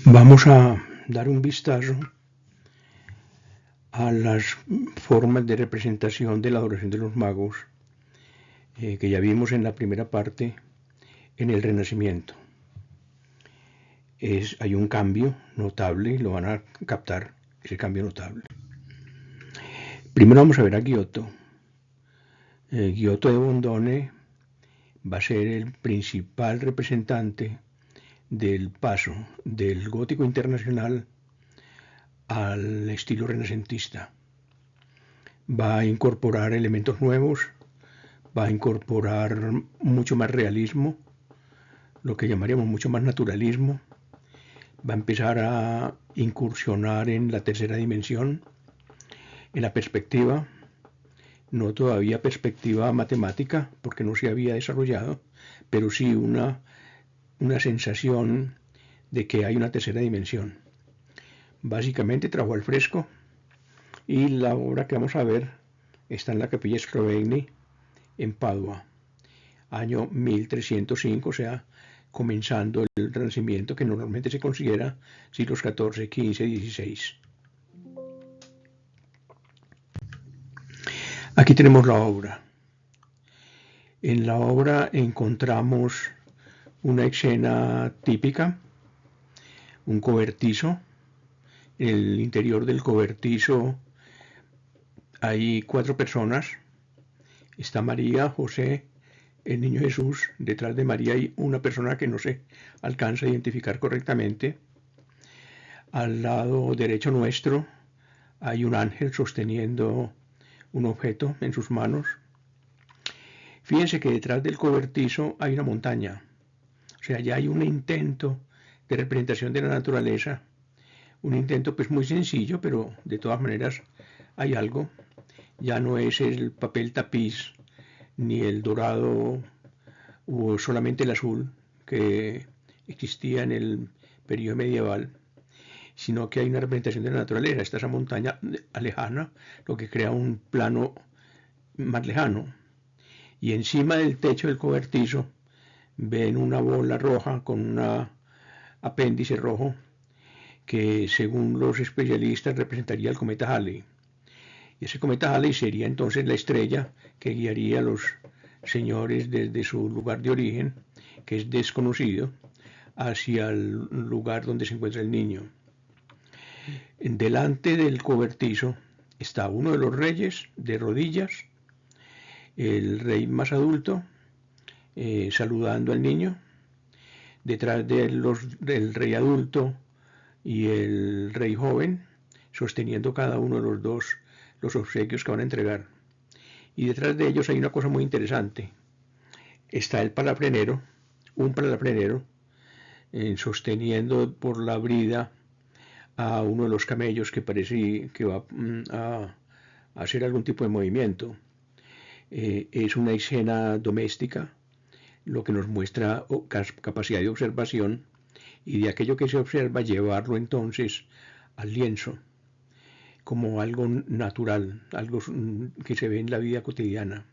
Vamos a dar un vistazo a las formas de representación de la adoración de los magos que ya vimos en la primera parte en el Renacimiento. Hay un cambio notable, lo van a captar, ese cambio notable. Primero vamos a ver a Giotto. Giotto de Bondone va a ser el principal representante del paso del gótico internacional al estilo renacentista. Va a incorporar elementos nuevos, va a incorporar mucho más realismo, lo que llamaríamos mucho más naturalismo, va a empezar a incursionar en la tercera dimensión, en la perspectiva, no todavía perspectiva matemática, porque no se había desarrollado, pero sí una sensación de que hay una tercera dimensión. Básicamente trabajó al fresco y la obra que vamos a ver está en la Capilla Scrovegni en Padua, año 1305, o sea, comenzando el Renacimiento, que normalmente se considera siglos XIV, XV, XVI. Aquí tenemos la obra. En la obra encontramos una escena típica, un cobertizo. En el interior del cobertizo hay 4 personas. Está María, José, el niño Jesús. Detrás de María hay una persona que no se alcanza a identificar correctamente. Al lado derecho nuestro hay un ángel sosteniendo un objeto en sus manos. Fíjense que detrás del cobertizo hay una montaña. O sea, ya hay un intento de representación de la naturaleza. Un intento pues muy sencillo, pero de todas maneras hay algo. Ya no es el papel tapiz ni el dorado o solamente el azul que existía en el periodo medieval, sino que hay una representación de la naturaleza. Está esa montaña lejana, lo que crea un plano más lejano. Y encima del techo del cobertizo ven una bola roja con un apéndice rojo que según los especialistas representaría el cometa Halley. Y ese cometa Halley sería entonces la estrella que guiaría a los señores desde su lugar de origen, que es desconocido, hacia el lugar donde se encuentra el niño. Delante del cobertizo está uno de los reyes de rodillas, el rey más adulto, saludando al niño. Detrás del rey adulto y el rey joven, sosteniendo cada uno de los dos los obsequios que van a entregar. Y detrás de ellos hay una cosa muy interesante. Está el palafrenero, un palafrenero, sosteniendo por la brida a uno de los camellos que parece que va a hacer algún tipo de movimiento. Es una escena doméstica, lo que nos muestra capacidad de observación y de aquello que se observa llevarlo entonces al lienzo como algo natural, algo que se ve en la vida cotidiana.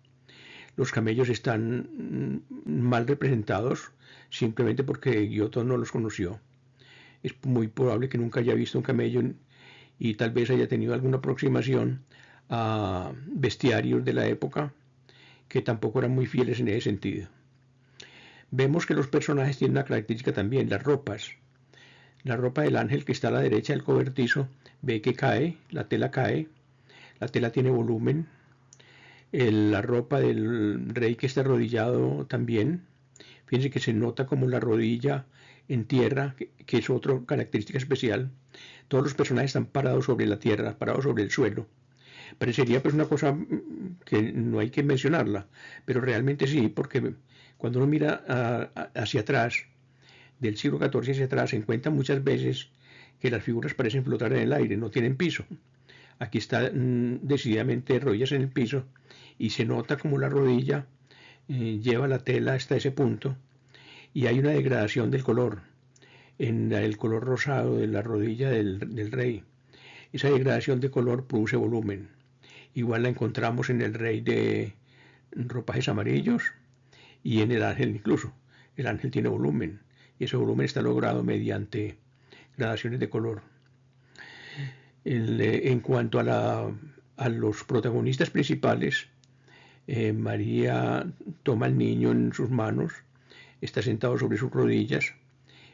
Los camellos están mal representados simplemente porque Giotto no los conoció. Es muy probable que nunca haya visto un camello y tal vez haya tenido alguna aproximación a bestiarios de la época que tampoco eran muy fieles en ese sentido. Vemos que los personajes tienen una característica también, las ropas. La ropa del ángel que está a la derecha del cobertizo, ve que cae, la tela tiene volumen. La ropa del rey que está arrodillado también, fíjense que se nota como la rodilla en tierra, que es otra característica especial. Todos los personajes están parados sobre la tierra, parados sobre el suelo. Parecería pues una cosa que no hay que mencionarla, pero realmente sí, porque cuando uno mira hacia atrás, del siglo XIV hacia atrás, se encuentra muchas veces que las figuras parecen flotar en el aire, no tienen piso. Aquí está decididamente rodillas en el piso y se nota como la rodilla lleva la tela hasta ese punto y hay una degradación del color, en el color rosado de la rodilla del rey. Esa degradación de color produce volumen. Igual la encontramos en el rey de ropajes amarillos y en el ángel incluso. El ángel tiene volumen y ese volumen está logrado mediante gradaciones de color. En cuanto a los protagonistas principales, María toma al niño en sus manos, está sentado sobre sus rodillas,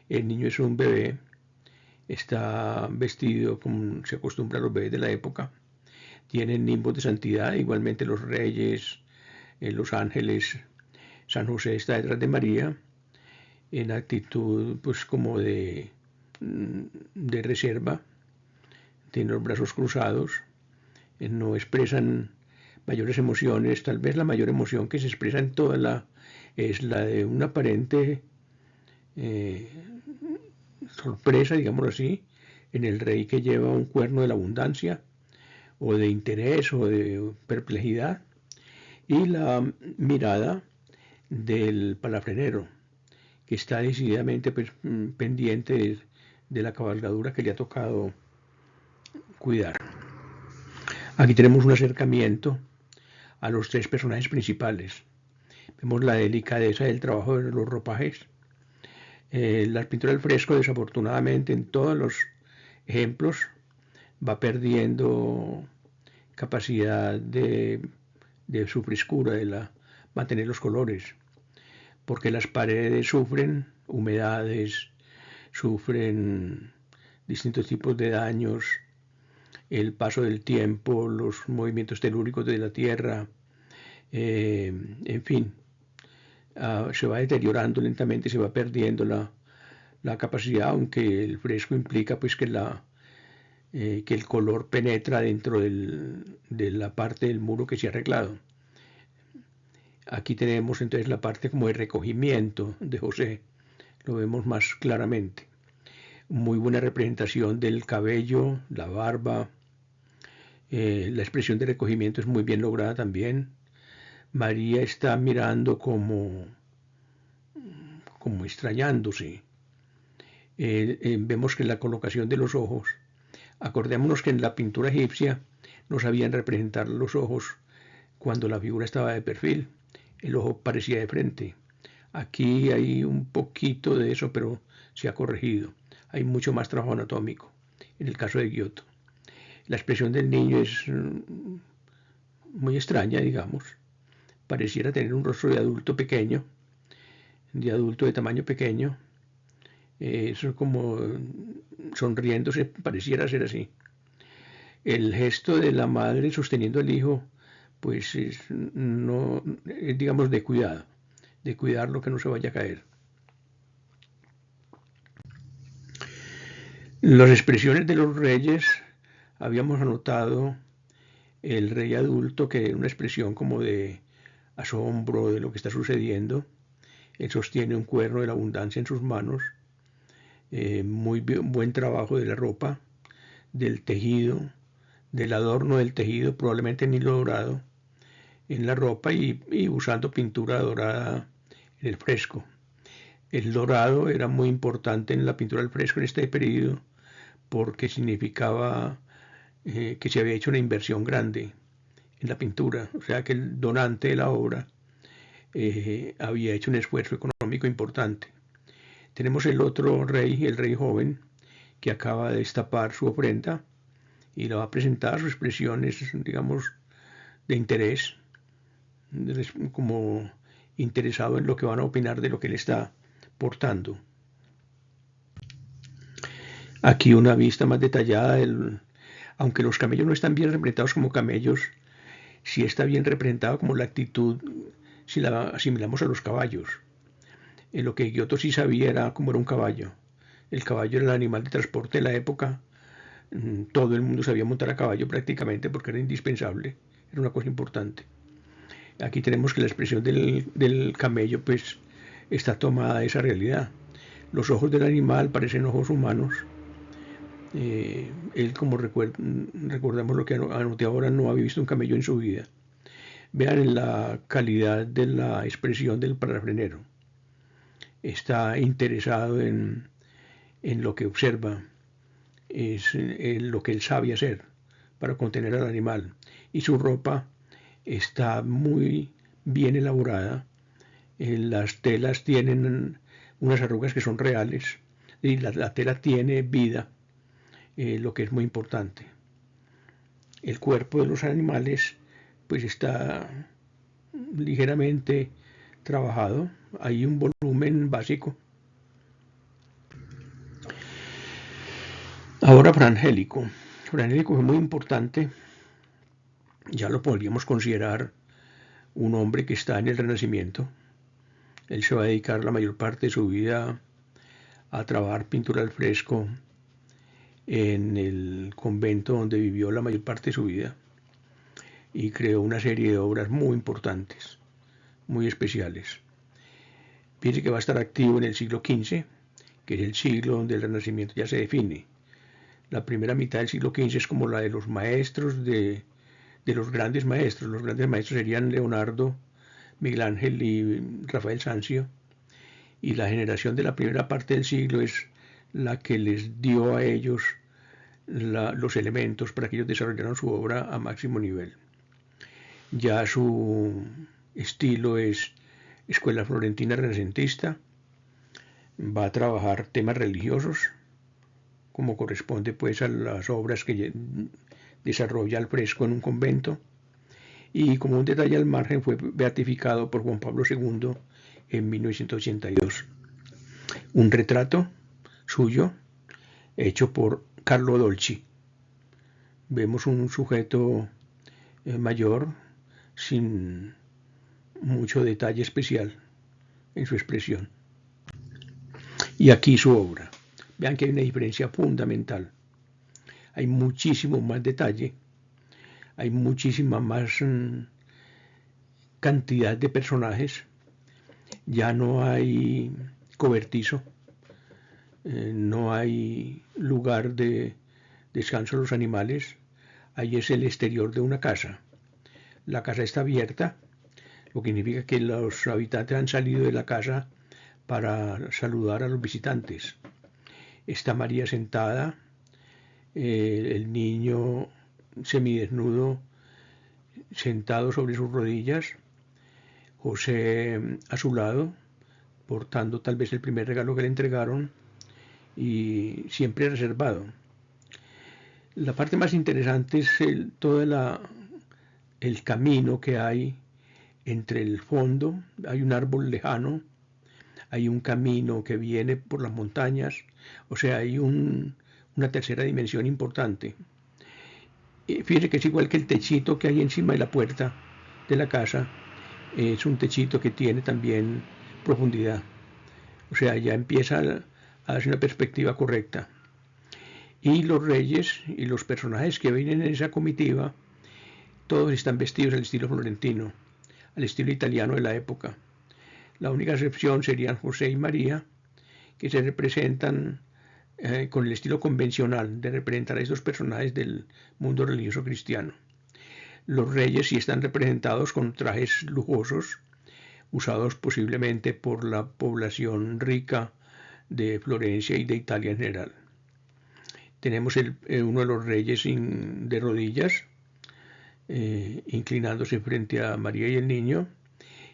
el niño es un bebé, está vestido como se acostumbra a los bebés de la época, tienen nimbos de santidad, igualmente los reyes, los ángeles, San José está detrás de María, en actitud pues como de reserva, tienen los brazos cruzados, no expresan mayores emociones, tal vez la mayor emoción que se expresa en es la de una aparente sorpresa, digámoslo así, en el rey que lleva un cuerno de la abundancia, o de interés, o de perplejidad, y la mirada del palafrenero, que está decididamente pues, pendiente de la cabalgadura que le ha tocado cuidar. Aquí tenemos un acercamiento a los tres personajes principales. Vemos la delicadeza del trabajo de los ropajes. La pintura del fresco, desafortunadamente, en todos los ejemplos, va perdiendo capacidad de su frescura, mantener los colores, porque las paredes sufren humedades, sufren distintos tipos de daños, el paso del tiempo, los movimientos telúricos de la tierra, en fin, se va deteriorando lentamente, se va perdiendo la capacidad, aunque el fresco implica pues que el color penetra dentro de la parte del muro que se ha arreglado. Aquí tenemos entonces la parte como de recogimiento de José, lo vemos más claramente. Muy buena representación del cabello, la barba, la expresión de recogimiento es muy bien lograda también. María está mirando como extrañándose. Vemos que la colocación de los ojos, acordémonos que en la pintura egipcia no sabían representar los ojos cuando la figura estaba de perfil, el ojo parecía de frente. Aquí hay un poquito de eso, pero se ha corregido. Hay mucho más trabajo anatómico en el caso de Giotto. La expresión del niño es muy extraña, digamos. Pareciera tener un rostro de adulto pequeño, de adulto de tamaño pequeño. Eso como sonriéndose, pareciera ser así. El gesto de la madre sosteniendo al hijo, pues no, digamos, de cuidarlo que no se vaya a caer. Las expresiones de los reyes, habíamos anotado el rey adulto, que es una expresión como de asombro de lo que está sucediendo. Él sostiene un cuerno de la abundancia en sus manos. Muy buen trabajo de la ropa, del tejido, del adorno del tejido, probablemente en hilo dorado, en la ropa y usando pintura dorada en el fresco. El dorado era muy importante en la pintura del fresco en este periodo porque significaba que se había hecho una inversión grande en la pintura, o sea que el donante de la obra había hecho un esfuerzo económico importante. Tenemos el otro rey, el rey joven, que acaba de destapar su ofrenda y la va a presentar, sus expresiones, digamos, de interés, como interesado en lo que van a opinar de lo que él está portando. Aquí una vista más detallada, aunque los camellos no están bien representados como camellos, sí está bien representado como la actitud, si la asimilamos a los caballos. Lo que Giotto sí sabía era cómo era un caballo. El caballo era el animal de transporte de la época. Todo el mundo sabía montar a caballo prácticamente porque era indispensable, era una cosa importante. Aquí tenemos que la expresión del camello pues está tomada de esa realidad. Los ojos del animal parecen ojos humanos. Él, como recordamos lo que anoté ahora, no había visto un camello en su vida. Vean la calidad de la expresión del parafrenero. Está interesado en lo que observa, es lo que él sabe hacer para contener al animal. Y su ropa está muy bien elaborada. Las telas tienen unas arrugas que son reales, y la tela tiene vida, lo que es muy importante. El cuerpo de los animales pues está ligeramente trabajado, hay un volumen básico. Ahora Fra Angelico. Fra Angelico es muy importante, ya lo podríamos considerar un hombre que está en el Renacimiento. Él se va a dedicar la mayor parte de su vida a trabajar pintura al fresco en el convento donde vivió la mayor parte de su vida y creó una serie de obras muy importantes, muy especiales. Piense que va a estar activo en el siglo XV, que es el siglo donde el Renacimiento ya se define. La primera mitad del siglo XV es como la de los maestros, de los grandes maestros. Los grandes maestros serían Leonardo, Miguel Ángel y Rafael Sanzio. Y la generación de la primera parte del siglo es la que les dio a ellos los elementos para que ellos desarrollaran su obra a máximo nivel. Ya su estilo es escuela florentina renacentista, va a trabajar temas religiosos, como corresponde pues a las obras que desarrolla al fresco en un convento, y como un detalle al margen fue beatificado por Juan Pablo II en 1982. Un retrato suyo hecho por Carlo Dolci. Vemos un sujeto mayor sin mucho detalle especial en su expresión. Y aquí su obra. Vean que hay una diferencia fundamental. Hay muchísimo más detalle, hay muchísima más cantidad de personajes, ya no hay cobertizo, no hay lugar de descanso a los animales, ahí es el exterior de una casa. La casa está abierta, lo que significa que los habitantes han salido de la casa para saludar a los visitantes. Está María sentada, el niño semidesnudo sentado sobre sus rodillas, José a su lado, portando tal vez el primer regalo que le entregaron y siempre reservado. La parte más interesante es todo el camino que hay entre el fondo. Hay un árbol lejano, hay un camino que viene por las montañas, o sea, hay una tercera dimensión importante. Fíjese que es igual que el techito que hay encima de la puerta de la casa, es un techito que tiene también profundidad. O sea, ya empieza a darse una perspectiva correcta. Y los reyes y los personajes que vienen en esa comitiva, todos están vestidos al estilo florentino, al estilo italiano de la época. La única excepción serían José y María, que se representan con el estilo convencional de representar a estos personajes del mundo religioso cristiano. Los reyes sí están representados con trajes lujosos, usados posiblemente por la población rica de Florencia y de Italia en general. Tenemos uno de los reyes de rodillas, inclinándose frente a María y el niño,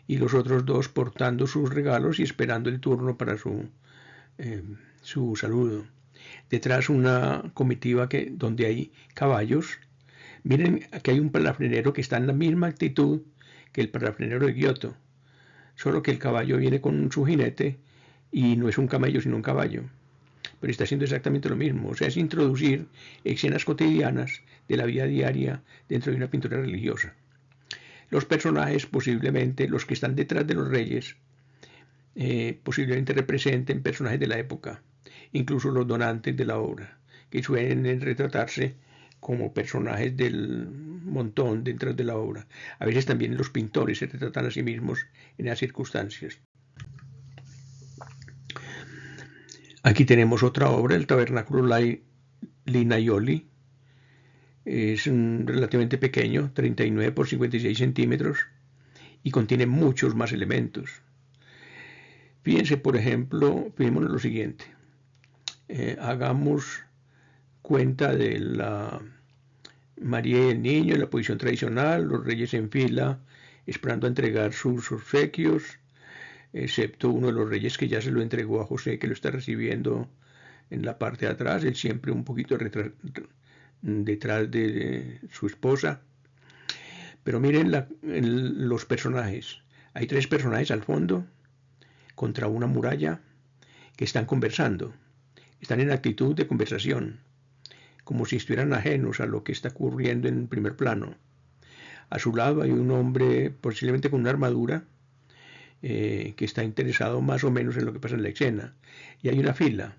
y los otros dos portando sus regalos y esperando el turno para su saludo. Detrás una comitiva donde hay caballos. Miren que hay un palafrenero que está en la misma actitud que el palafrenero de Giotto, solo que el caballo viene con su jinete y no es un camello sino un caballo, pero está haciendo exactamente lo mismo. O sea, es introducir escenas cotidianas de la vida diaria dentro de una pintura religiosa. Los personajes, posiblemente los que están detrás de los reyes, posiblemente representen personajes de la época, incluso los donantes de la obra, que suelen retratarse como personajes del montón dentro de la obra. A veces también los pintores se retratan a sí mismos en esas circunstancias. Aquí tenemos otra obra, el Tabernáculo Linaioli. Es relativamente pequeño, 39 por 56 centímetros, y contiene muchos más elementos. Fíjense, por ejemplo, fijémonos lo siguiente. Hagamos cuenta de la María y el niño en la posición tradicional, los reyes en fila, esperando a entregar sus obsequios, excepto uno de los reyes que ya se lo entregó a José, que lo está recibiendo en la parte de atrás, él siempre un poquito detrás de su esposa. Pero miren los personajes. Hay tres personajes al fondo contra una muralla que están conversando. Están en actitud de conversación, como si estuvieran ajenos a lo que está ocurriendo en primer plano. A su lado hay un hombre posiblemente con una armadura que está interesado más o menos en lo que pasa en la escena. Y hay una fila.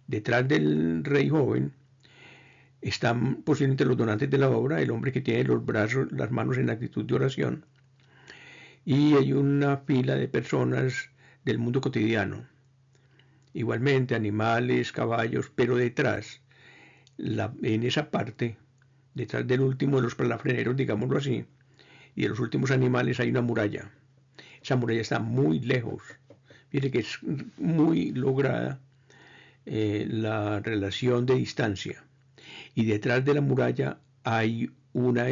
Detrás del rey joven están posiblemente los donantes de la obra, el hombre que tiene los brazos, las manos en actitud de oración. Y hay una fila de personas del mundo cotidiano. Igualmente animales, caballos, pero detrás, en esa parte, detrás del último de los palafreneros, digámoslo así, y de los últimos animales hay una muralla. Esa muralla está muy lejos. Fíjate que es muy lograda la relación de distancia. Y detrás de la muralla hay una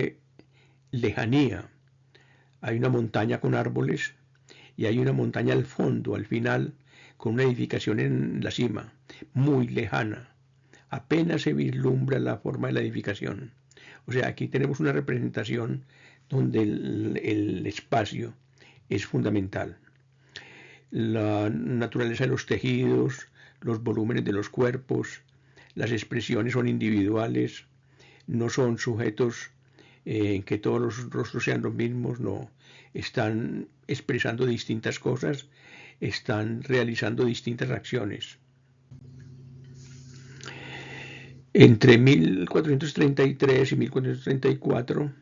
lejanía. Hay una montaña con árboles y hay una montaña al fondo, al final, con una edificación en la cima, muy lejana. Apenas se vislumbra la forma de la edificación. O sea, aquí tenemos una representación donde el espacio es fundamental. La naturaleza de los tejidos, los volúmenes de los cuerpos, las expresiones son individuales, no son sujetos en que todos los rostros sean los mismos, no. Están expresando distintas cosas, están realizando distintas acciones. Entre 1433 y 1434,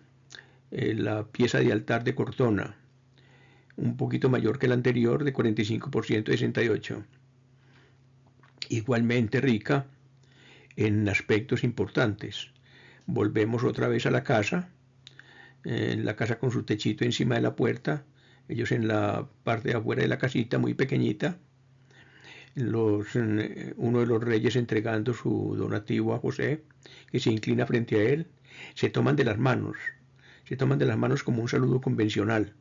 la pieza de altar de Cortona, un poquito mayor que la anterior, de 45% de 68. Igualmente rica en aspectos importantes. Volvemos otra vez a la casa con su techito encima de la puerta, ellos en la parte de afuera de la casita, muy pequeñita, uno de los reyes entregando su donativo a José, que se inclina frente a él, se toman de las manos como un saludo convencional.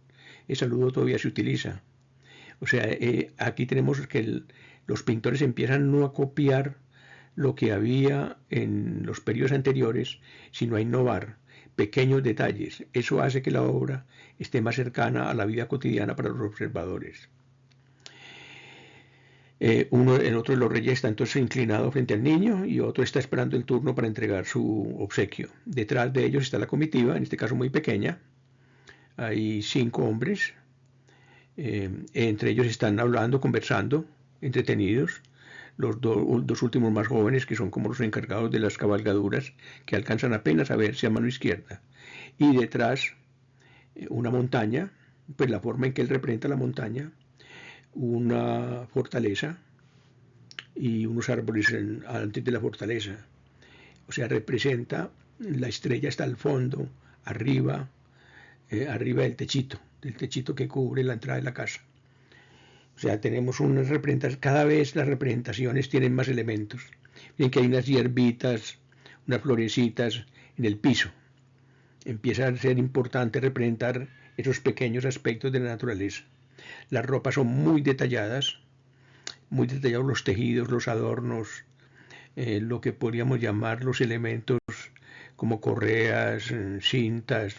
El saludo todavía se utiliza. O sea, aquí tenemos que los pintores empiezan no a copiar lo que había en los periodos anteriores, sino a innovar pequeños detalles. Eso hace que la obra esté más cercana a la vida cotidiana para los observadores. El otro de los reyes está entonces inclinado frente al niño y otro está esperando el turno para entregar su obsequio. Detrás de ellos está la comitiva, en este caso muy pequeña. Hay 5 hombres. Entre ellos están hablando, conversando, entretenidos. Los dos últimos más jóvenes, que son como los encargados de las cabalgaduras, que alcanzan apenas a verse a mano izquierda. Y detrás, una montaña, pues la forma en que él representa la montaña, una fortaleza y unos árboles antes de la fortaleza. O sea, representa, la estrella está al fondo, arriba del techito que cubre la entrada de la casa. O sea, tenemos unas representaciones, cada vez las representaciones tienen más elementos. Miren que hay unas hierbitas, unas florecitas en el piso. Empieza a ser importante representar esos pequeños aspectos de la naturaleza. Las ropas son muy detallados los tejidos, los adornos, lo que podríamos llamar los elementos como correas, cintas,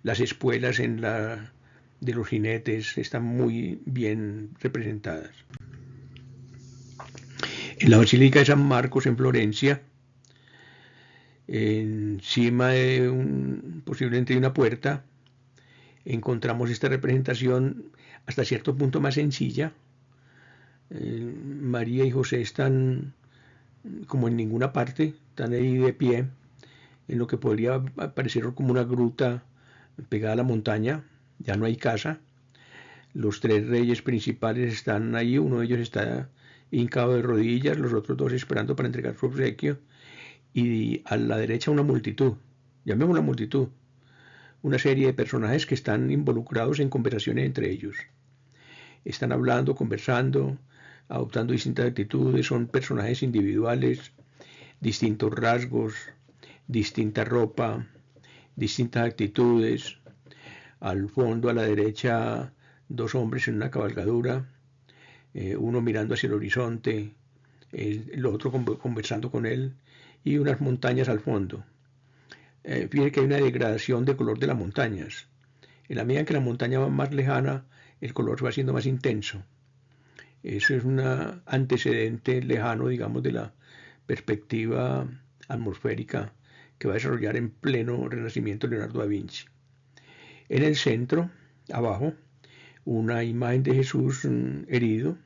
las espuelas de los jinetes están muy bien representadas. En la Basílica de San Marcos en Florencia, encima de posiblemente de una puerta, encontramos esta representación hasta cierto punto más sencilla. María y José están como en ninguna parte, están ahí de pie, en lo que podría parecer como una gruta pegada a la montaña. Ya no hay casa. Los 3 reyes principales están ahí, uno de ellos está hincado de rodillas, los otros 2 esperando para entregar su obsequio, y a la derecha una multitud, llamémosla multitud, una serie de personajes que están involucrados en conversaciones entre ellos. Están hablando, conversando, adoptando distintas actitudes, son personajes individuales, distintos rasgos, distinta ropa, distintas actitudes. Al fondo, a la derecha, 2 hombres en una cabalgadura, uno mirando hacia el horizonte, lo otro conversando con él, y unas montañas al fondo. Fíjense que hay una degradación de color de las montañas. En la medida en que la montaña va más lejana, el color va siendo más intenso. Eso es un antecedente lejano, digamos, de la perspectiva atmosférica que va a desarrollar en pleno Renacimiento Leonardo da Vinci. En el centro, abajo, una imagen de Jesús herido,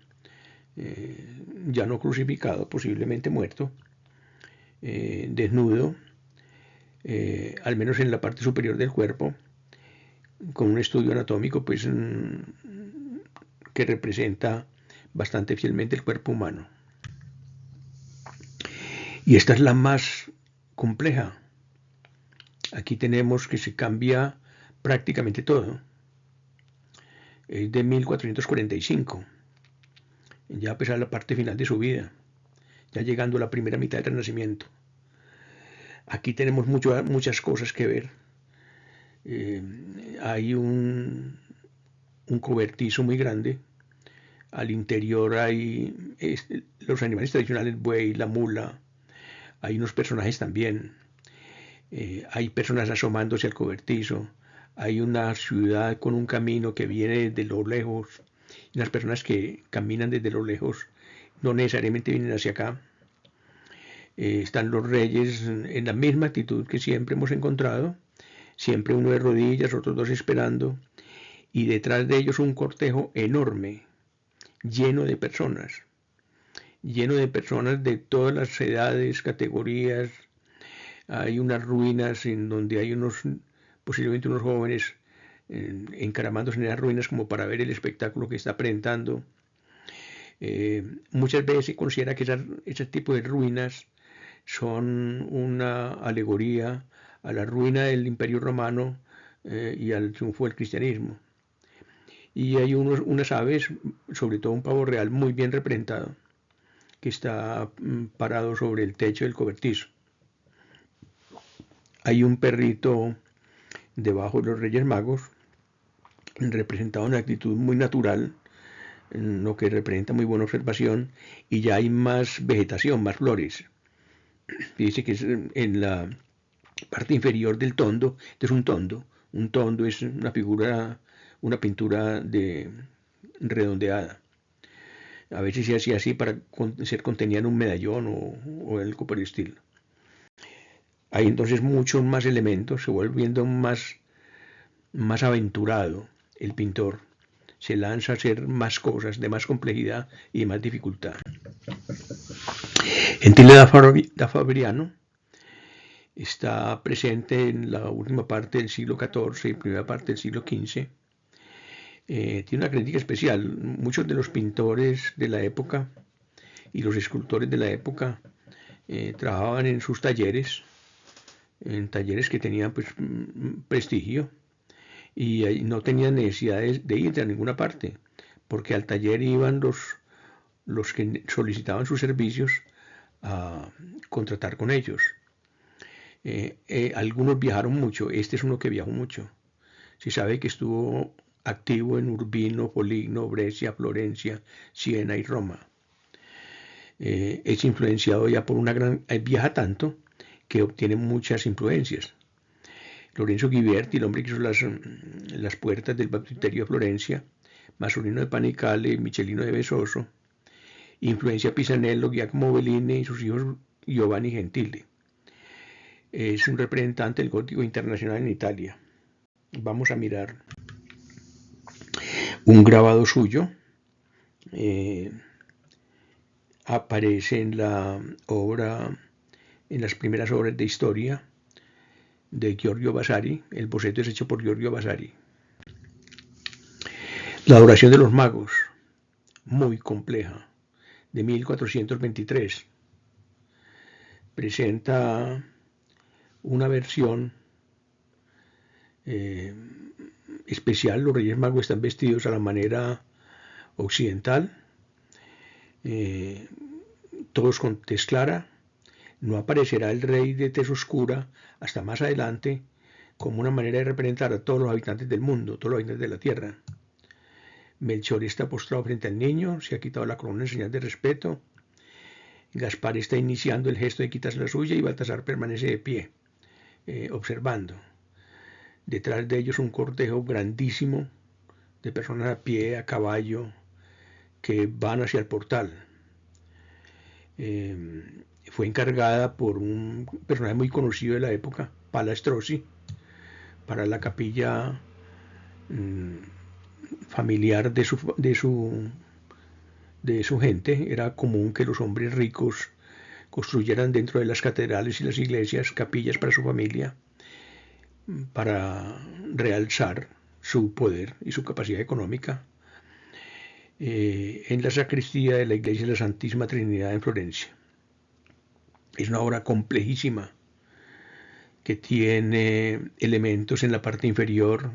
ya no crucificado, posiblemente muerto, desnudo, al menos en la parte superior del cuerpo, con un estudio anatómico pues, que representa bastante fielmente el cuerpo humano. Y esta es la más compleja. Aquí tenemos que se cambia prácticamente todo. Es de 1445, ya a pesar de la parte final de su vida, ya llegando a la primera mitad del Renacimiento. Aquí tenemos muchas cosas que ver. Hay un cobertizo muy grande. Al interior hay los animales tradicionales, buey, la mula. Hay unos personajes también. Hay personas asomándose al cobertizo. Hay una ciudad con un camino que viene desde lo lejos. Y las personas que caminan desde lo lejos no necesariamente vienen hacia acá. Están los reyes en la misma actitud que siempre hemos encontrado. Siempre uno de rodillas, otros dos esperando. Y detrás de ellos un cortejo enorme, lleno de personas de todas las edades, categorías. Hay unas ruinas en donde hay posiblemente unos jóvenes encaramándose en las ruinas como para ver el espectáculo que está presentando. Muchas veces se considera que ese tipo de ruinas son una alegoría a la ruina del Imperio Romano y al triunfo del cristianismo. Y hay unas aves, sobre todo un pavo real muy bien representado, que está parado sobre el techo del cobertizo. Hay un perrito debajo de los Reyes Magos, representado en una actitud muy natural, lo que representa muy buena observación, y ya hay más vegetación, más flores. Dice que es en la parte inferior del tondo. Este es un tondo. Un tondo es una figura, una pintura redondeada. A veces se hacía así para ser contenida en un medallón o algo por el estilo. Hay entonces muchos más elementos, se vuelve viendo más aventurado el pintor. Se lanza a hacer más cosas de más complejidad y de más dificultad. Gentile da Fabriano está presente en la última parte del siglo XIV y primera parte del siglo XV. Tiene una crítica especial. Muchos de los pintores de la época y los escultores de la época trabajaban en sus talleres, en talleres que tenían pues, prestigio, y no tenían necesidad de ir a ninguna parte, porque al taller iban los que solicitaban sus servicios a contratar con ellos. Algunos viajaron mucho, este es uno que viajó mucho. Se sabe que estuvo activo en Urbino, Foligno, Brescia, Florencia, Siena y Roma. Es influenciado ya por viaja tanto que obtiene muchas influencias. Lorenzo Ghiberti, el hombre que hizo las puertas del baptisterio de Florencia, Masolino de Panicale, Michelino de Vesoso, influencia Pisanello, Giacomo Bellini y sus hijos Giovanni Gentile. Es un representante del gótico internacional en Italia. Vamos a mirar un grabado suyo. Aparece en la obra, en las primeras obras de historia de Giorgio Vasari. El boceto es hecho por Giorgio Vasari. La adoración de los magos, muy compleja, de 1423. Presenta una versión especial. Los Reyes Magos están vestidos a la manera occidental, todos con tez clara. No aparecerá el rey de tez oscura hasta más adelante, como una manera de representar a todos los habitantes del mundo, todos los habitantes de la tierra. Melchor está postrado frente al niño, se ha quitado la corona en señal de respeto. Gaspar está iniciando el gesto de quitarse la suya y Baltasar permanece de pie, observando. Detrás de ellos un cortejo grandísimo de personas a pie, a caballo, que van hacia el portal. Fue encargada por un personaje muy conocido de la época, Pala Strozzi, para la capilla familiar de su gente. Era común que los hombres ricos construyeran dentro de las catedrales y las iglesias capillas para su familia, para realzar su poder y su capacidad económica. En la sacristía de la iglesia de la Santísima Trinidad en Florencia. Es una obra complejísima que tiene elementos en la parte inferior,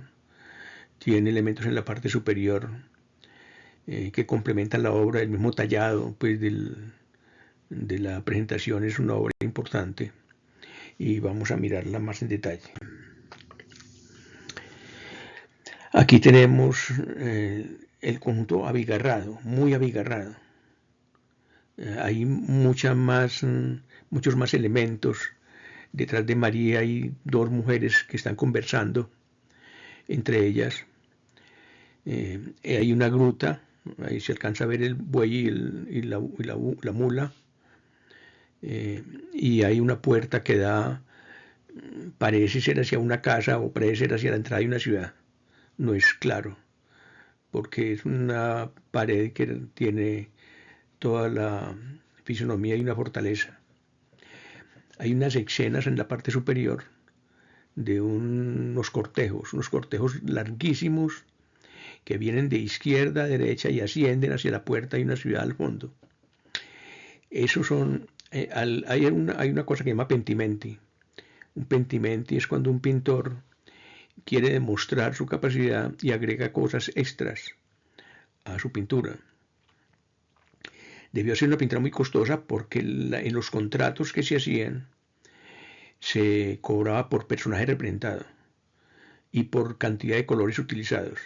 tiene elementos en la parte superior que complementan la obra. El mismo tallado pues, de la presentación es una obra importante y vamos a mirarla más en detalle. Aquí tenemos el conjunto abigarrado, muy abigarrado. Hay muchos más elementos. Detrás de María hay dos mujeres que están conversando entre ellas. Hay una gruta, ahí se alcanza a ver el buey y la mula. Y hay una puerta que da, parece ser hacia una casa o parece ser hacia la entrada de una ciudad. No es claro, porque es una pared que tiene toda la fisonomía y una fortaleza. Hay unas escenas en la parte superior de unos cortejos larguísimos que vienen de izquierda a derecha y ascienden hacia la puerta y una ciudad al fondo. Esos son, hay una cosa que se llama pentimenti. Un pentimenti es cuando un pintor quiere demostrar su capacidad y agrega cosas extras a su pintura. Debió ser una pintura muy costosa porque en los contratos que se hacían se cobraba por personaje representado y por cantidad de colores utilizados.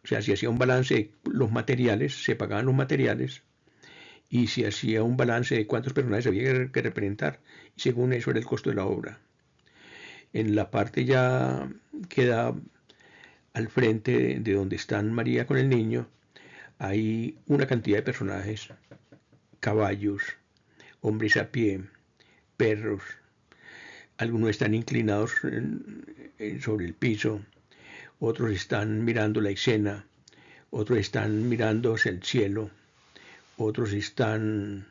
O sea, si hacía un balance de los materiales, se pagaban los materiales, y se hacía un balance de cuántos personajes había que representar, y según eso era el costo de la obra. En la parte ya que da al frente de donde están María con el niño, hay una cantidad de personajes, caballos, hombres a pie, perros. Algunos están inclinados sobre el piso, otros están mirando la escena, otros están mirando hacia el cielo, otros están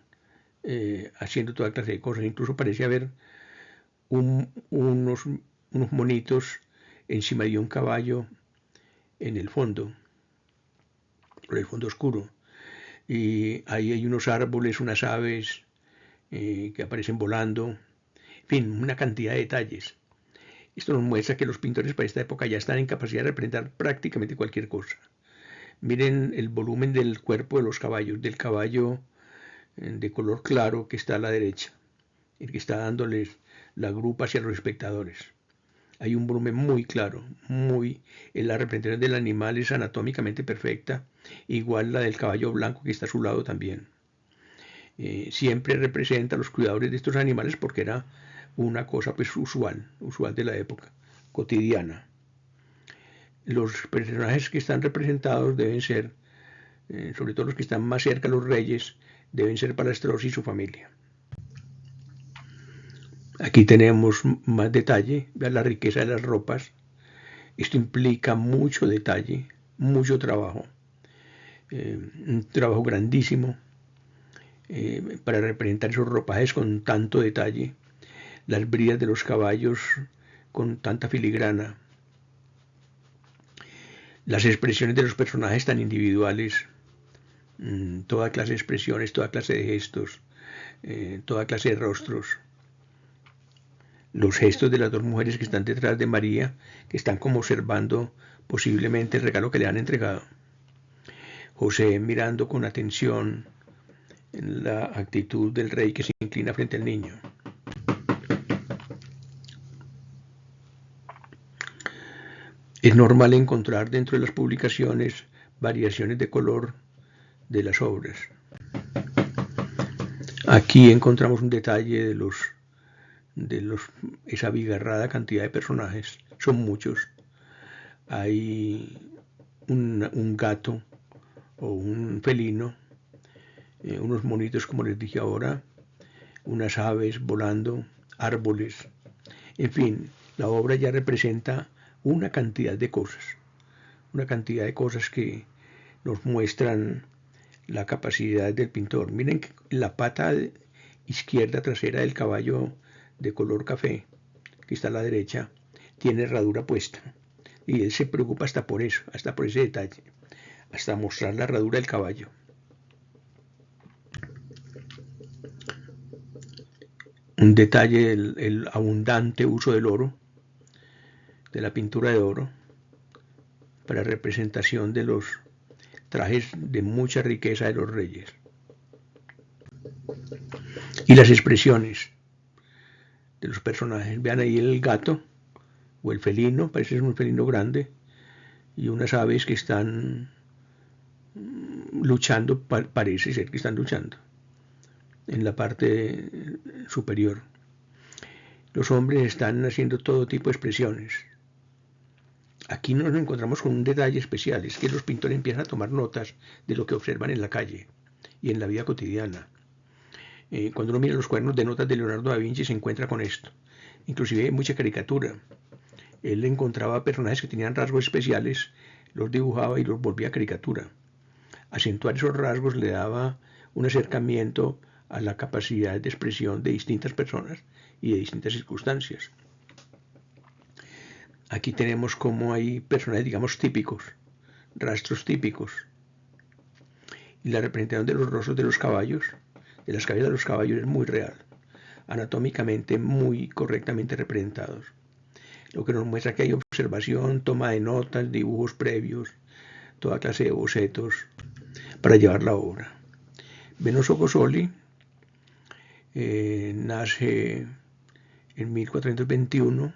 haciendo toda clase de cosas. Incluso parece haber unos monitos encima de un caballo en el fondo oscuro. Y ahí hay unos árboles, unas aves que aparecen volando. En fin, una cantidad de detalles. Esto nos muestra que los pintores para esta época ya están en capacidad de representar prácticamente cualquier cosa. Miren el volumen del cuerpo de los caballos, del caballo de color claro que está a la derecha, el que está dándoles la grupa hacia los espectadores. Hay un volumen muy claro, la representación del animal es anatómicamente perfecta, igual la del caballo blanco que está a su lado también. Siempre representa a los cuidadores de estos animales porque era una cosa pues usual de la época, cotidiana. Los personajes que están representados deben ser, sobre todo los que están más cerca, los reyes, deben ser Pala Strozzi y su familia. Aquí tenemos más detalle, vean la riqueza de las ropas. Esto implica mucho detalle, mucho trabajo, un trabajo grandísimo para representar esos ropajes con tanto detalle, las bridas de los caballos con tanta filigrana, las expresiones de los personajes tan individuales, toda clase de expresiones, toda clase de gestos, toda clase de rostros. Los gestos de las dos mujeres que están detrás de María, que están como observando posiblemente el regalo que le han entregado. José mirando con atención en la actitud del rey que se inclina frente al niño. Es normal encontrar dentro de las publicaciones variaciones de color de las obras. Aquí encontramos un detalle esa abigarrada cantidad de personajes. Son muchos. Hay un gato o un felino, unos monitos como les dije ahora, unas aves volando, árboles. En fin, la obra ya representa una cantidad de cosas que nos muestran la capacidad del pintor. Miren que la pata izquierda trasera del caballo de color café, que está a la derecha, tiene herradura puesta. Y él se preocupa hasta por eso, hasta por ese detalle, hasta mostrar la herradura del caballo. Un detalle, el abundante uso del oro, de la pintura de oro, para representación de los trajes de mucha riqueza de los reyes. Y las expresiones de los personajes. Vean ahí el gato o el felino, parece ser un felino grande, y unas aves que están luchando, parece ser que están luchando en la parte superior. Los hombres están haciendo todo tipo de expresiones. Aquí nos encontramos con un detalle especial, es que los pintores empiezan a tomar notas de lo que observan en la calle y en la vida cotidiana. Cuando uno mira los cuadernos de notas de Leonardo da Vinci se encuentra con esto. Inclusive hay mucha caricatura. Él encontraba personajes que tenían rasgos especiales, los dibujaba y los volvía a caricatura. Acentuar esos rasgos le daba un acercamiento a la capacidad de expresión de distintas personas y de distintas circunstancias. Aquí tenemos como hay personajes, digamos, típicos, rastros típicos. Y la representación de los rostros de los caballos, de las cabezas de los caballos, es muy real, anatómicamente muy correctamente representados. Lo que nos muestra que hay observación, toma de notas, dibujos previos, toda clase de bocetos para llevar la obra. Benozzo Gozzoli nace en 1421,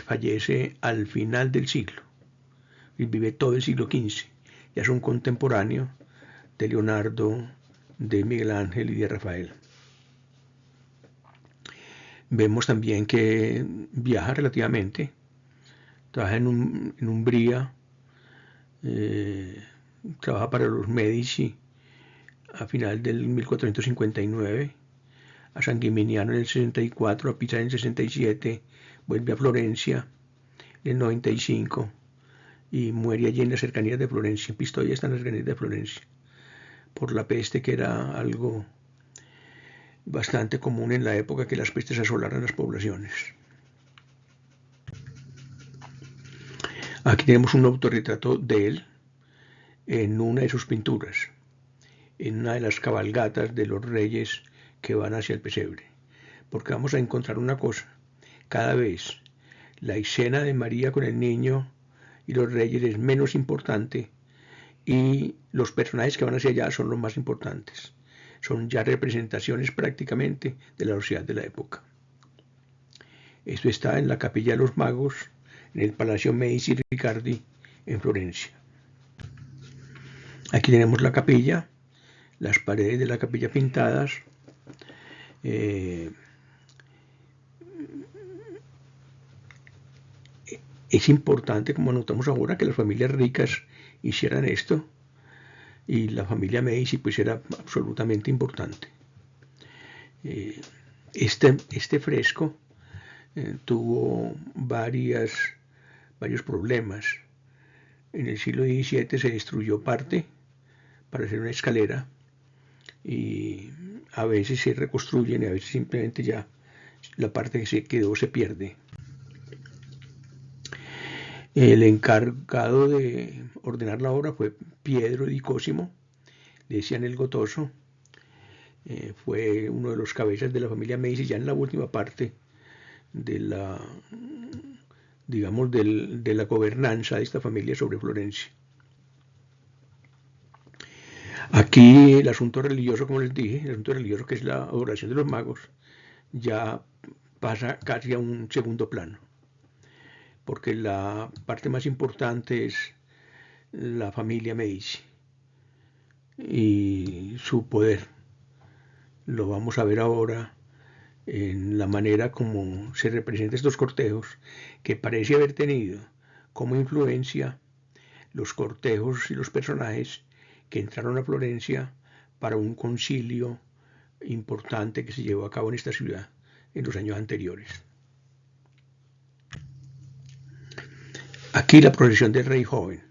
fallece al final del siglo y vive todo el siglo XV. Ya es un contemporáneo de Leonardo, de Miguel Ángel y de Rafael. Vemos también que viaja relativamente, trabaja en Umbría, trabaja para los Medici a final del 1459, a San Gimignano en el 64, a Pisa en el 67, vuelve a Florencia en el 95 y muere allí en las cercanías de Florencia. Pistoia está en las cercanías de Florencia, por la peste, que era algo bastante común en la época, que las pestes asolaran las poblaciones. Aquí tenemos un autorretrato de él en una de sus pinturas, en una de las cabalgatas de los reyes que van hacia el pesebre. Porque vamos a encontrar una cosa, cada vez la escena de María con el niño y los reyes es menos importante y los personajes que van hacia allá son los más importantes. Son ya representaciones prácticamente de la sociedad de la época. Esto está en la Capilla de los Magos, en el Palacio Medici Riccardi, en Florencia. Aquí tenemos la capilla, las paredes de la capilla pintadas. Es importante, como notamos ahora, que las familias ricas hicieran esto, y la familia Medici pues era absolutamente importante. Este fresco tuvo varios problemas. En el siglo XVII se destruyó parte para hacer una escalera y a veces se reconstruyen y a veces simplemente ya la parte que se quedó se pierde. El encargado de ordenar la obra fue Pietro di Cosimo, le decían el Gotoso. Fue uno de los cabezas de la familia Medici ya en la última parte de la, digamos, de la gobernanza de esta familia sobre Florencia. Aquí el asunto religioso, como les dije, el asunto religioso, que es la adoración de los magos, ya pasa casi a un segundo plano, porque la parte más importante es la familia Medici y su poder Lo vamos a ver ahora en la manera como se representan estos cortejos, que parece haber tenido como influencia los cortejos y los personajes que entraron a Florencia para un concilio importante que se llevó a cabo en esta ciudad en los años anteriores. Aquí la procesión del rey joven.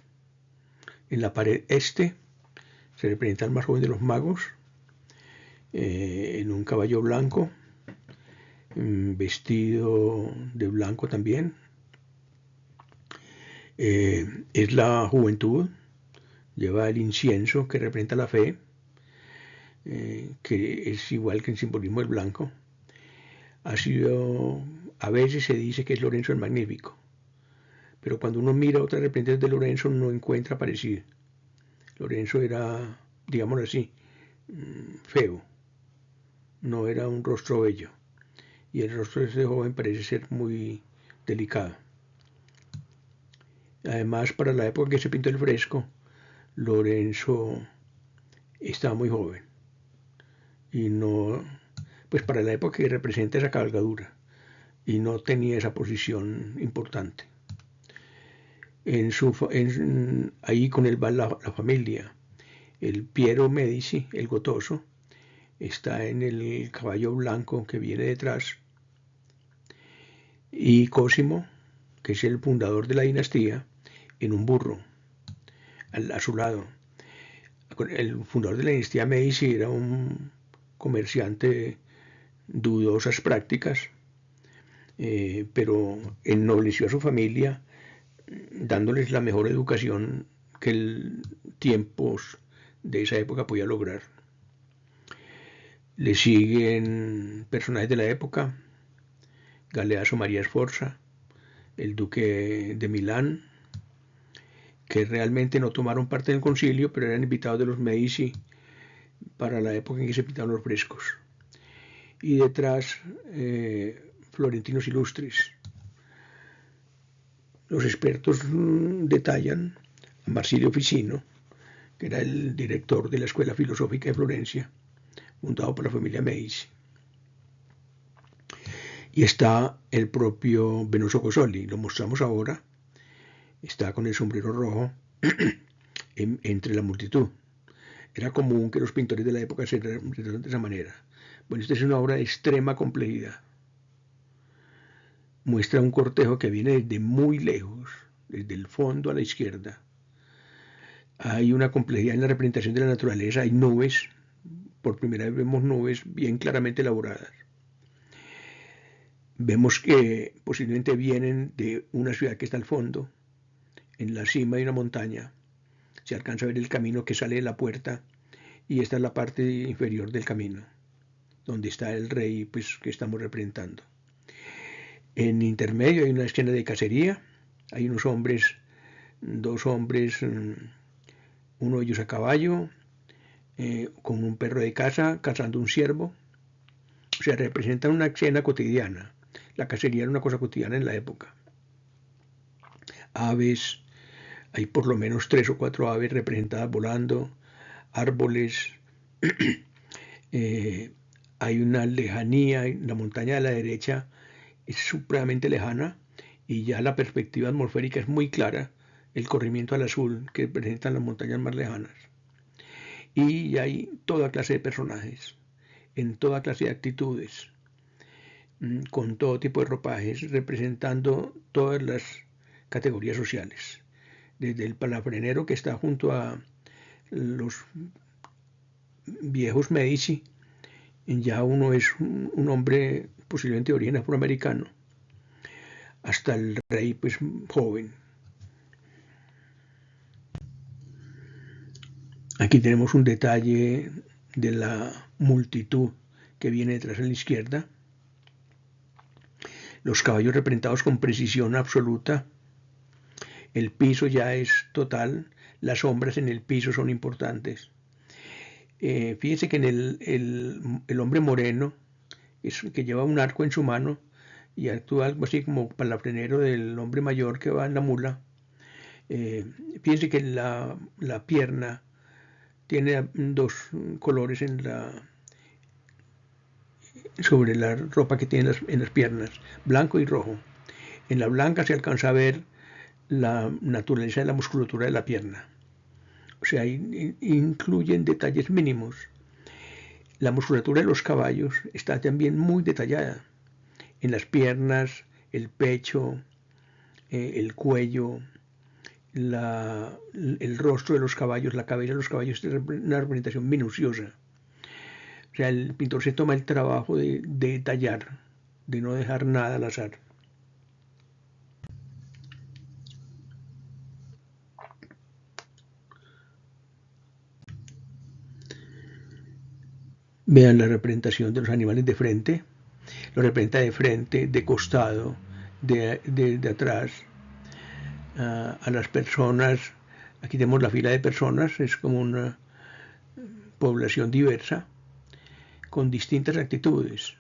En la pared este se representa al más joven de los magos, en un caballo blanco, vestido de blanco también. Es la juventud, lleva el incienso que representa la fe, que es igual que el simbolismo del blanco. A veces se dice que es Lorenzo el Magnífico, pero cuando uno mira otras representaciones de Lorenzo no encuentra parecido. Lorenzo era, digámoslo así, feo, no era un rostro bello, y el rostro de ese joven parece ser muy delicado. Además, para la época en que se pintó el fresco, Lorenzo estaba muy joven y no, pues para la época que representa esa cabalgadura, y no tenía esa posición importante. Ahí con él va la familia. El Piero Medici, el gotoso, está en el caballo blanco que viene detrás, y Cosimo, que es el fundador de la dinastía, en un burro a su lado. El fundador de la dinastía Medici era un comerciante de dudosas prácticas, pero ennobleció a su familia dándoles la mejor educación que el tiempos de esa época podía lograr. Le siguen personajes de la época: Galeazzo María Sforza, el duque de Milán, que realmente no tomaron parte del concilio, pero eran invitados de los Medici para la época en que se pintaron los frescos. Y detrás, florentinos ilustres. Los expertos detallan a Marsilio Ficino, que era el director de la Escuela Filosófica de Florencia, fundado por la familia Medici. Y está el propio Benozzo Gozzoli, lo mostramos ahora, está con el sombrero rojo entre la multitud. Era común que los pintores de la época se representaran de esa manera. Bueno, esta es una obra de extrema complejidad. Muestra un cortejo que viene desde muy lejos, desde el fondo a la izquierda. Hay una complejidad en la representación de la naturaleza, hay nubes, por primera vez vemos nubes bien claramente elaboradas. Vemos que posiblemente vienen de una ciudad que está al fondo, en la cima de una montaña. Se alcanza a ver el camino que sale de la puerta, y esta es la parte inferior del camino, donde está el rey, pues, que estamos representando. En intermedio hay una escena de cacería, hay unos hombres, dos hombres, uno de ellos a caballo, con un perro de caza, cazando un ciervo. O sea, representan una escena cotidiana. La cacería era una cosa cotidiana en la época. Aves, hay por lo menos 3 o 4 aves representadas volando, árboles, hay una lejanía, la montaña de la derecha es supremamente lejana, y ya la perspectiva atmosférica es muy clara, el corrimiento al azul que presentan las montañas más lejanas. Y hay toda clase de personajes, en toda clase de actitudes, con todo tipo de ropajes, representando todas las categorías sociales. Desde el palafrenero que está junto a los viejos Medici, ya uno es un hombre posiblemente de origen afroamericano, hasta el rey, pues, joven. Aquí tenemos un detalle de la multitud que viene detrás a la izquierda. Los caballos representados con precisión absoluta. El piso ya es total. Las sombras en el piso son importantes. Fíjense que en el hombre moreno, que lleva un arco en su mano y actúa algo así como palafrenero del hombre mayor que va en la mula. Fíjense que la pierna tiene 2 colores sobre la ropa que tiene en las piernas, blanco y rojo. En la blanca se alcanza a ver la naturaleza de la musculatura de la pierna. O sea, incluyen detalles mínimos. La musculatura de los caballos está también muy detallada. En las piernas, el pecho, el cuello, el rostro de los caballos, la cabeza de los caballos, es una representación minuciosa. O sea, el pintor se toma el trabajo de detallar, de no dejar nada al azar. Vean la representación de los animales de frente. Lo representa de frente, de costado, de atrás. A las personas, aquí tenemos la fila de personas, es como una población diversa, con distintas actitudes,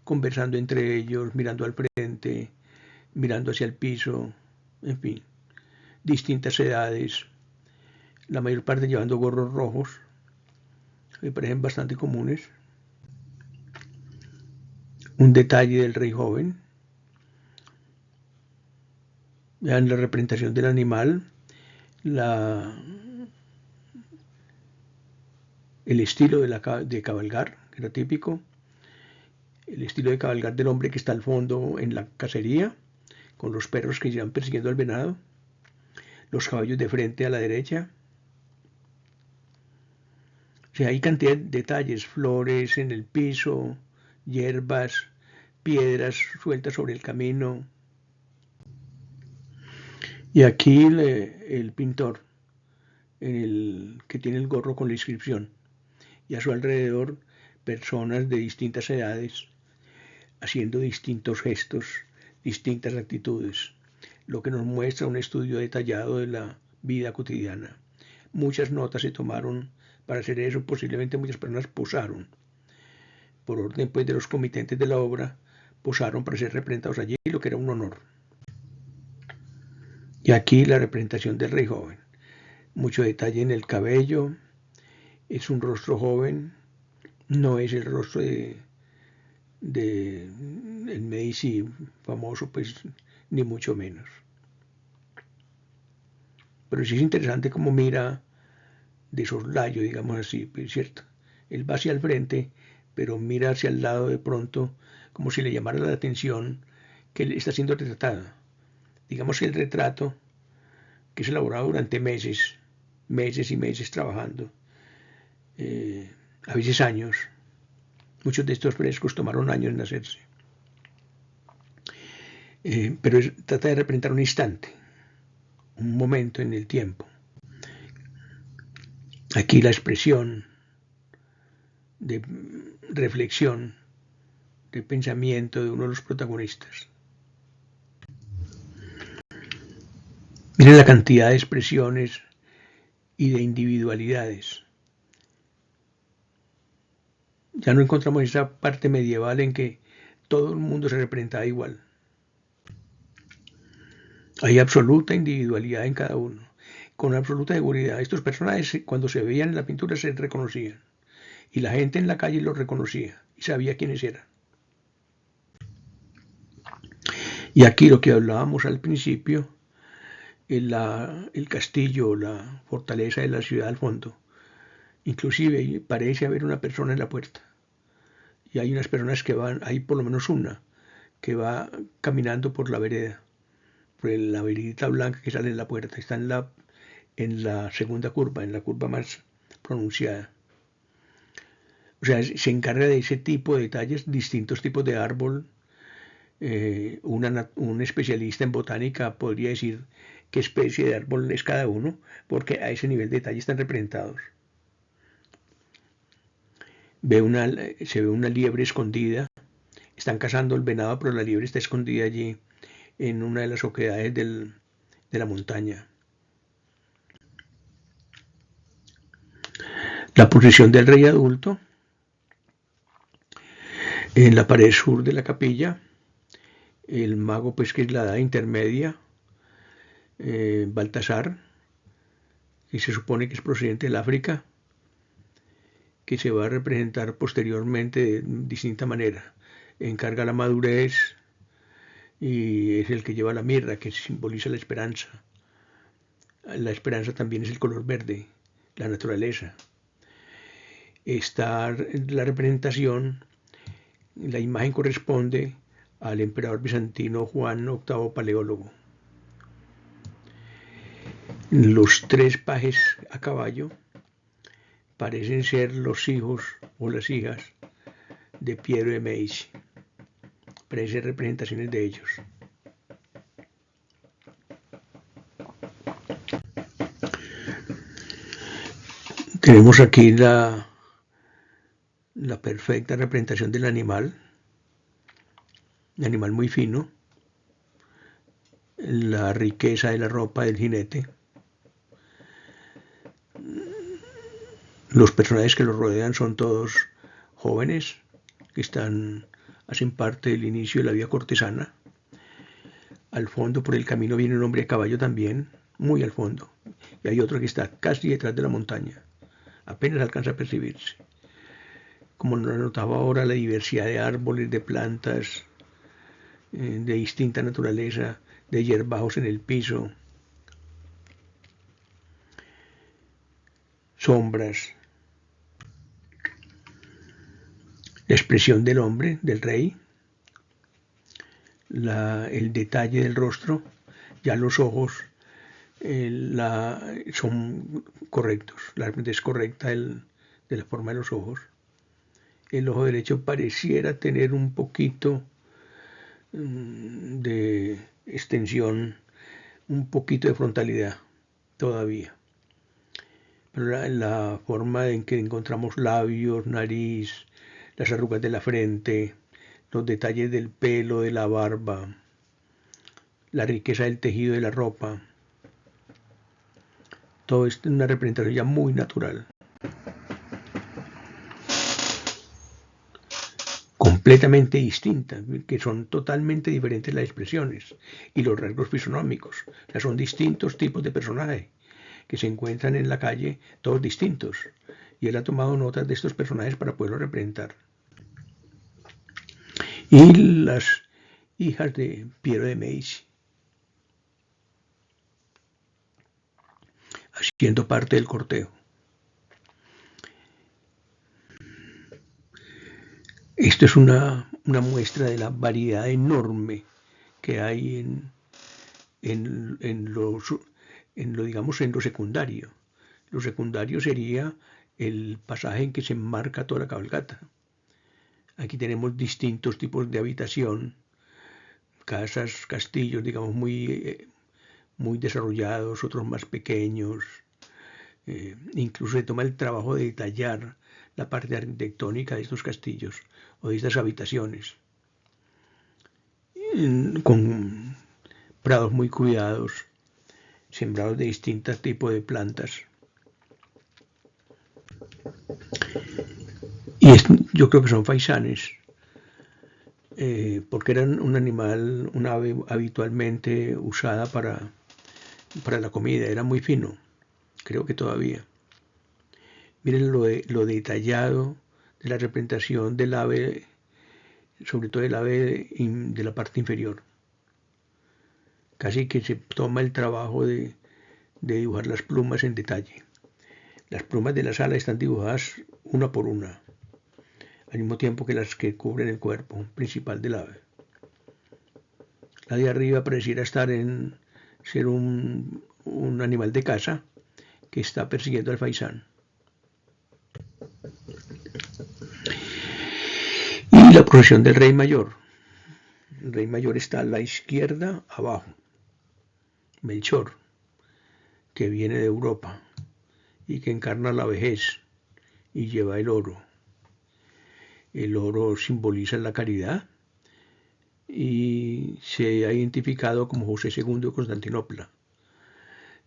conversando entre ellos, mirando al frente, mirando hacia el piso, en fin, distintas edades, la mayor parte llevando gorros rojos, que parecen bastante comunes. Un detalle del rey joven. Vean la representación del animal, el estilo de cabalgar, que era típico, el estilo de cabalgar del hombre que está al fondo en la cacería, con los perros que llevan persiguiendo al venado, los caballos de frente a la derecha. O sea, hay cantidad de detalles, flores en el piso, hierbas, piedras sueltas sobre el camino. Y aquí el pintor, que tiene el gorro con la inscripción, y a su alrededor personas de distintas edades, haciendo distintos gestos, distintas actitudes, lo que nos muestra un estudio detallado de la vida cotidiana. Muchas notas se tomaron para hacer eso, posiblemente muchas personas posaron. Por orden pues de los comitentes de la obra, posaron para ser representados allí, lo que era un honor. Y aquí la representación del rey joven. Mucho detalle en el cabello, es un rostro joven, no es el rostro de el Medici famoso, pues ni mucho menos. Pero sí es interesante cómo mira de soslayo, digamos así, pues, ¿cierto? Él va hacia el frente, pero mira hacia el lado de pronto, como si le llamara la atención que él está siendo retratado. Digamos que el retrato, que es elaborado durante meses, meses y meses trabajando, a veces años. Muchos de estos frescos tomaron años en hacerse. Pero trata de representar un instante, un momento en el tiempo. Aquí la expresión de reflexión, de pensamiento de uno de los protagonistas. Miren la cantidad de expresiones y de individualidades. Ya no encontramos esa parte medieval en que todo el mundo se representaba igual. Hay absoluta individualidad en cada uno, con absoluta seguridad. Estos personajes cuando se veían en la pintura se reconocían y la gente en la calle los reconocía y sabía quiénes eran. Y aquí lo que hablábamos al principio, el castillo, la fortaleza de la ciudad al fondo. Inclusive parece haber una persona en la puerta. Y hay unas personas que van, hay por lo menos una, que va caminando por la vereda, por la veredita blanca que sale en la puerta. Está en la segunda curva, en la curva más pronunciada. O sea, se encarga de ese tipo de detalles, distintos tipos de árbol. Un especialista en botánica podría decir qué especie de árbol es cada uno, porque a ese nivel de detalle están representados. Se ve una liebre escondida, están cazando el venado, pero la liebre está escondida allí en una de las oquedades de la montaña. La posición del rey adulto en la pared sur de la capilla, el mago pues que es la edad intermedia, Baltasar, que se supone que es procedente del África, que se va a representar posteriormente de distinta manera. Encarga la madurez y es el que lleva la mirra, que simboliza la esperanza. La esperanza también es el color verde, la naturaleza. Está la representación, la imagen corresponde al emperador bizantino Juan VIII Paleólogo. Los tres pajes a caballo parecen ser los hijos o las hijas de Piero de Medici. Parecen representaciones de ellos. Tenemos aquí la perfecta representación del animal, un animal muy fino, la riqueza de la ropa del jinete, los personajes que lo rodean son todos jóvenes que hacen parte del inicio de la vida cortesana. Al fondo por el camino viene un hombre a caballo también, muy al fondo, y hay otro que está casi detrás de la montaña, apenas alcanza a percibirse. Como nos notaba ahora, la diversidad de árboles, de plantas, de distinta naturaleza, de hierbajos en el piso, sombras, la expresión del hombre, del rey, el detalle del rostro, ya los ojos son correctos, la representación es correcta de la forma de los ojos. El ojo derecho pareciera tener un poquito de extensión, un poquito de frontalidad todavía. Pero la forma en que encontramos labios, nariz, las arrugas de la frente, los detalles del pelo, de la barba, la riqueza del tejido de la ropa, todo esto es una representación ya muy natural. Completamente distintas, que son totalmente diferentes las expresiones y los rasgos fisonómicos. O sea, son distintos tipos de personajes que se encuentran en la calle, todos distintos. Y él ha tomado notas de estos personajes para poderlos representar. Y las hijas de Piero de Medici, haciendo parte del cortejo. Esto es una muestra de la variedad enorme que hay en lo secundario. Lo secundario sería el pasaje en que se enmarca toda la cabalgata. Aquí tenemos distintos tipos de habitación, casas, castillos, digamos, muy desarrollados, otros más pequeños. Incluso se toma el trabajo de detallar la parte arquitectónica de estos castillos o de estas habitaciones, con prados muy cuidados, sembrados de distintos tipos de plantas. Y yo creo que son faisanes, porque eran un animal, un ave habitualmente usada para la comida, era muy fino, creo que todavía. Miren lo detallado de la representación del ave, sobre todo del ave de la parte inferior. Casi que se toma el trabajo de dibujar las plumas en detalle. Las plumas de las alas están dibujadas una por una, al mismo tiempo que las que cubren el cuerpo principal del ave. La de arriba pareciera ser un animal de caza que está persiguiendo al faisán. Y la procesión del Rey Mayor. El Rey Mayor está a la izquierda, abajo. Melchor, que viene de Europa y que encarna la vejez y lleva el oro. El oro simboliza la caridad y se ha identificado como José II de Constantinopla,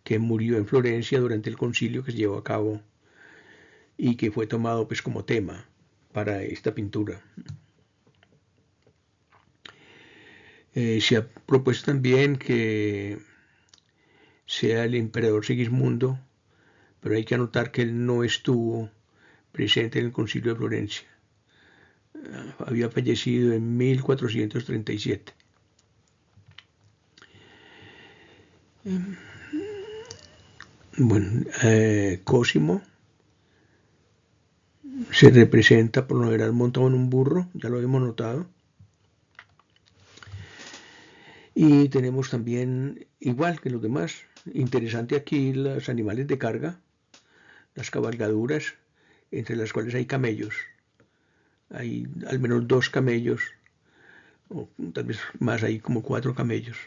que murió en Florencia durante el concilio que se llevó a cabo y que fue tomado pues como tema para esta pintura. Se ha propuesto también que sea el emperador Sigismundo, pero hay que anotar que él no estuvo presente en el Concilio de Florencia. Había fallecido en 1437. Bueno, Cosimo se representa por lo general montado en un burro, ya lo hemos notado. Y tenemos también, igual que los demás, interesante aquí los animales de carga, las cabalgaduras, entre las cuales hay camellos. Hay al menos 2 camellos, o tal vez más, hay como 4 camellos.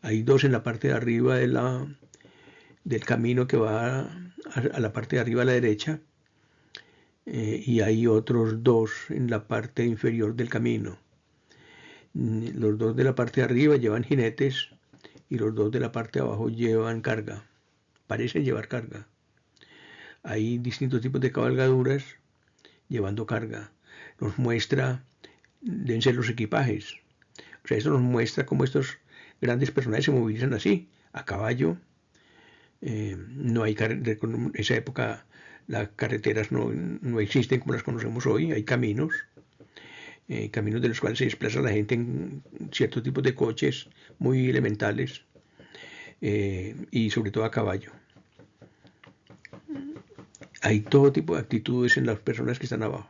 Hay 2 en la parte de arriba del camino que va a la parte de arriba a la derecha, y hay otros 2 en la parte inferior del camino. Los 2 de la parte de arriba llevan jinetes y los 2 de la parte de abajo llevan carga. Parecen llevar carga. Hay distintos tipos de cabalgaduras llevando carga. Nos muestra, deben ser los equipajes. O sea, esto nos muestra cómo estos grandes personajes se movilizan así, a caballo. No hay en esa época las carreteras no existen como las conocemos hoy, hay caminos. Caminos de los cuales se desplaza la gente en ciertos tipos de coches muy elementales, y sobre todo a caballo. Hay todo tipo de actitudes en las personas que están abajo.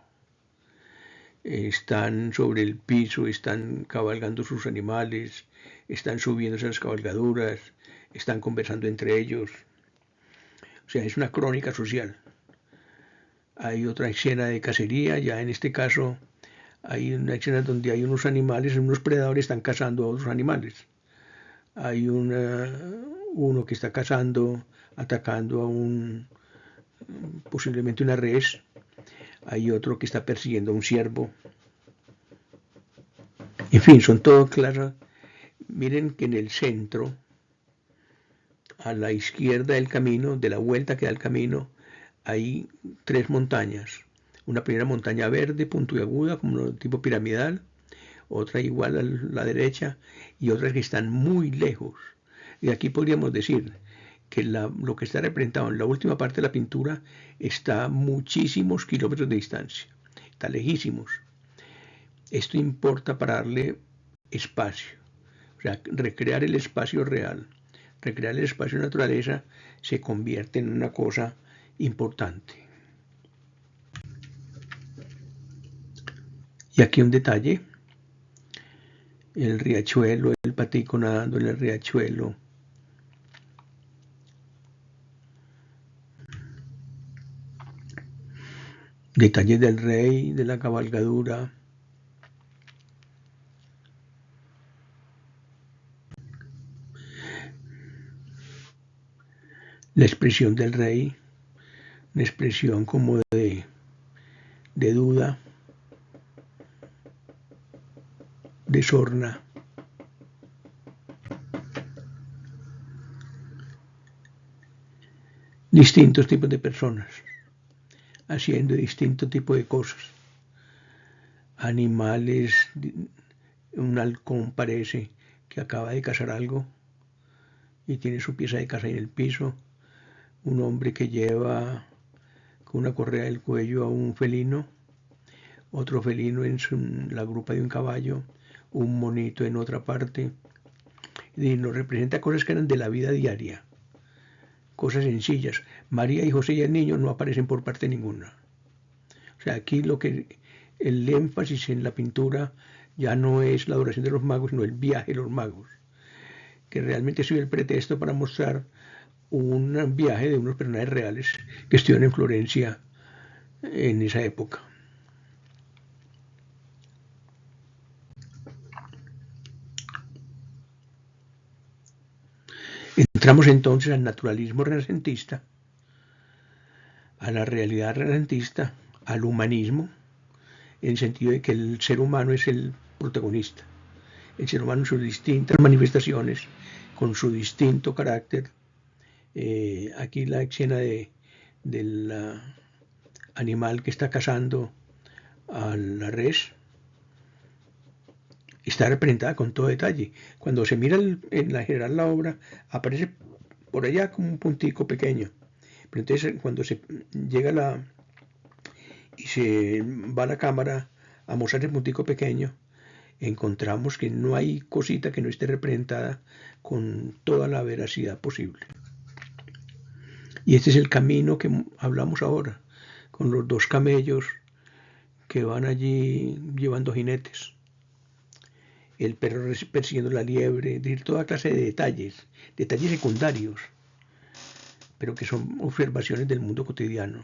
Están sobre el piso, están cabalgando sus animales, están subiéndose a las cabalgaduras, están conversando entre ellos. O sea, es una crónica social. Hay otra escena de cacería, ya en este caso hay una escena donde hay unos animales, unos predadores están cazando a otros animales. Hay uno que está cazando, atacando a posiblemente una res. Hay otro que está persiguiendo a un ciervo. En fin, son todo claras. Miren que en el centro, a la izquierda del camino, de la vuelta que da el camino, hay 3 montañas. Una primera montaña verde, puntiaguda, como tipo piramidal, otra igual a la derecha y otras que están muy lejos. Y aquí podríamos decir que lo que está representado en la última parte de la pintura está a muchísimos kilómetros de distancia, está lejísimos. Esto importa para darle espacio, o sea, recrear el espacio real, recrear el espacio de naturaleza se convierte en una cosa importante. Y aquí un detalle, el riachuelo, el patico nadando en el riachuelo. Detalles del rey, de la cabalgadura. La expresión del rey, una expresión como de duda, de sorna. Distintos tipos de personas haciendo distinto tipo de cosas. Animales, un halcón parece que acaba de cazar algo y tiene su pieza de caza en el piso. Un hombre que lleva con una correa del cuello a un felino, otro felino en la grupa de un caballo, un monito en otra parte. Y nos representa cosas que eran de la vida diaria, cosas sencillas. María y José y el niño no aparecen por parte ninguna. O sea, aquí el énfasis en la pintura ya no es la adoración de los magos, sino el viaje de los magos, que realmente ha sido el pretexto para mostrar un viaje de unos personajes reales que estuvieron en Florencia en esa época. Entramos entonces al naturalismo renacentista, a la realidad renacentista, al humanismo, en el sentido de que el ser humano es el protagonista. El ser humano en sus distintas manifestaciones, con su distinto carácter. Aquí la escena del animal que está cazando a la res está representada con todo detalle. Cuando se mira en la general la obra, aparece por allá como un puntico pequeño. Pero entonces cuando se llega y se va a la cámara a mostrar el puntico pequeño, encontramos que no hay cosita que no esté representada con toda la veracidad posible. Y este es el camino que hablamos ahora, con los dos camellos que van allí llevando jinetes, el perro persiguiendo la liebre, es decir, toda clase de detalles secundarios, pero que son observaciones del mundo cotidiano.